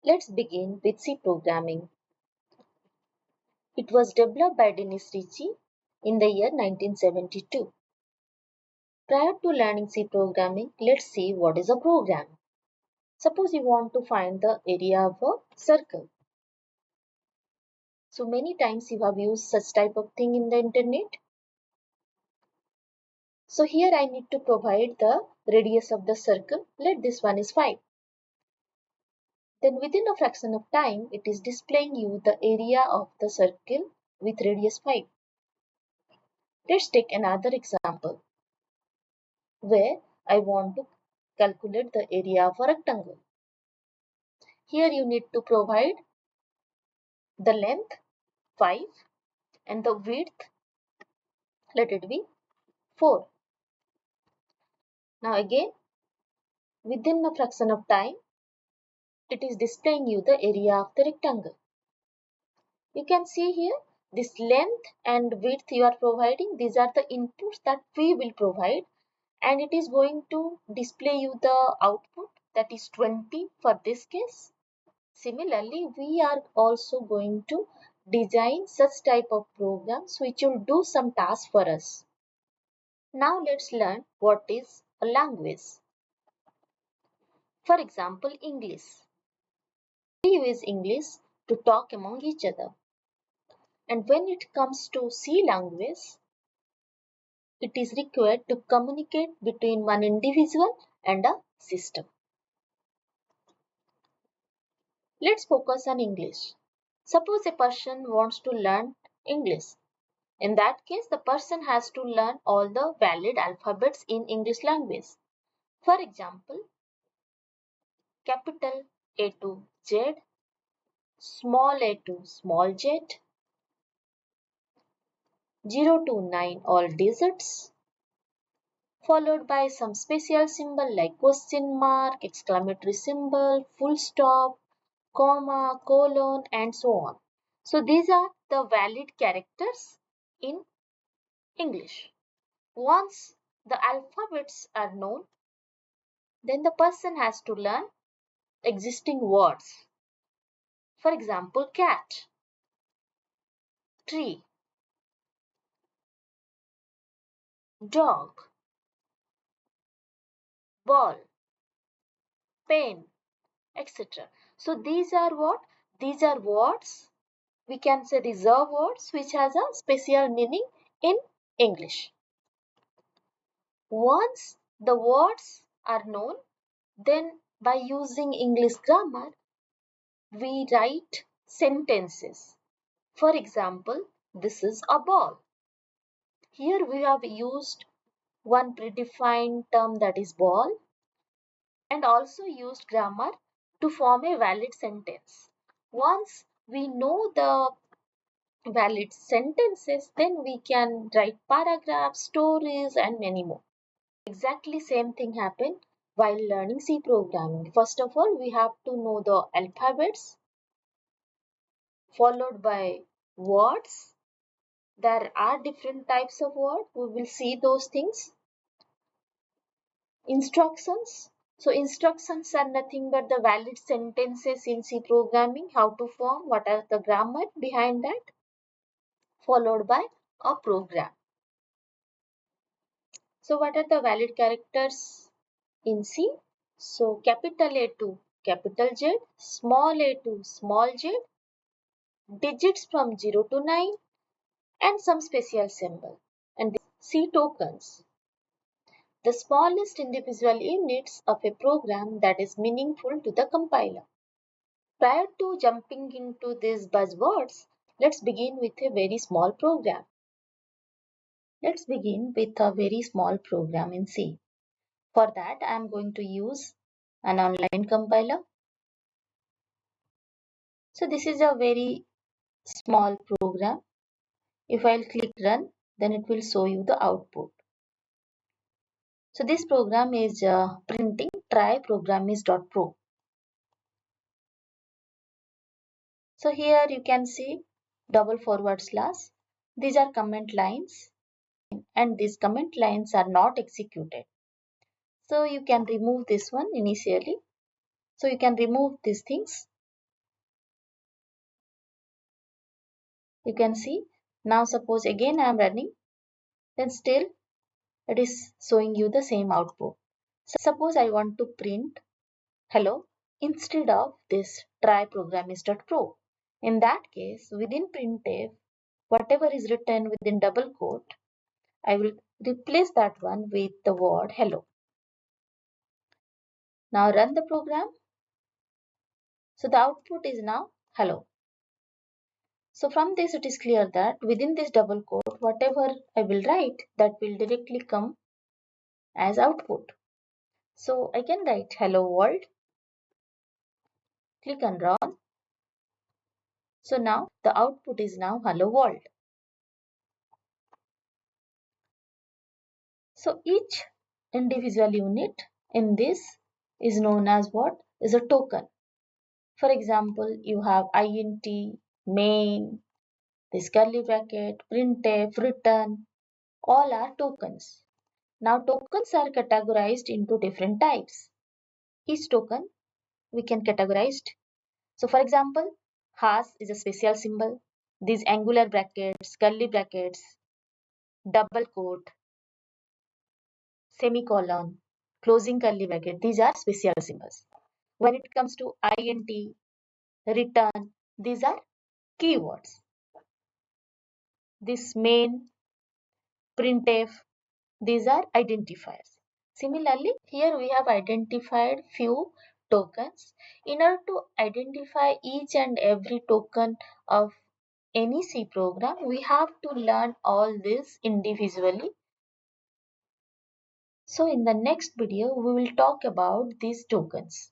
Let's begin with C programming. It was developed by Dennis Ritchie in the year 1972. Prior to learning C programming, let's see what is a program. Suppose you want to find the area of a circle. So many times you have used such type of thing in the internet. So here I need to provide the radius of the circle. Let this one is 5. Then within a fraction of time, it is displaying you the area of the circle with radius 5. Let's take another example where I want to calculate the area of a rectangle. Here you need to provide the length 5 and the width, let it be 4. Now again, within a fraction of time, it is displaying you the area of the rectangle. You can see here this length and width you are providing. These are the inputs that we will provide, and it is going to display you the output, that is 20 for this case. Similarly, we are also going to design such type of programs which will do some tasks for us. Now let's learn what is a language. For example, English. We use English to talk among each other. And when it comes to C language, it is required to communicate between one individual and a system. Let's focus on English. Suppose a person wants to learn English. In that case, the person has to learn all the valid alphabets in English language. For example, capital A to Z, small a to small z, 0 to 9 all digits, followed by some special symbol like question mark, exclamatory symbol, full stop, comma, colon, and so on. So these are the valid characters in English. Once the alphabets are known, then the person has to learn existing words. For example, cat, tree, dog, ball, pen, etc. So these are what? These are words, we can say reserved words, which has a special meaning in English. Once the words are known, then by using English grammar, we write sentences. For example, this is a ball. Here we have used one predefined term, that is ball, and also used grammar to form a valid sentence. Once we know the valid sentences, then we can write paragraphs, stories, and many more. Exactly same thing happened while learning C programming. First of all, we have to know the alphabets, followed by words. There are different types of words. We will see those things. Instructions. So instructions are nothing but the valid sentences in C programming, how to form, what are the grammar behind that, followed by a program. So what are the valid characters in C? So capital A to capital Z, small a to small z, digits from 0 to 9, and some special symbol. And the C tokens, the smallest individual units of a program that is meaningful to the compiler. Prior to jumping into these buzzwords, let's begin with a very small program. Let's begin with a very small program in C. For that, I am going to use an online compiler. So this is a very small program. If I'll click run, then it will show you the output. So this program is printing try programmist.pro. So here you can see double forward slash. These are comment lines, and these comment lines are not executed. So you can remove this one initially. So you can remove these things. You can see now suppose again I am running, then still it is showing you the same output. Suppose I want to print hello instead of this try programmist.pro. In that case, within printf, whatever is written within double quote, I will replace that one with the word hello. Now run the program. So the output is now hello. So from this it is clear that within this double quote, whatever I will write, that will directly come as output. So I can write hello world, click on run. So now the output is now hello world. So each individual unit in this is known as what? Is a token. For example, you have int, main, this curly bracket, printf, return, all are tokens. Now tokens are categorized into different types. Each token we can categorize. So for example, hash is a special symbol. These angular brackets, curly brackets, double quote, semicolon, closing curly bracket, these are special symbols. When it comes to int, return, these are keywords. This main, printf, these are identifiers. Similarly, here we have identified few tokens. In order to identify each and every token of any C program, we have to learn all this individually. So in the next video, we will talk about these tokens.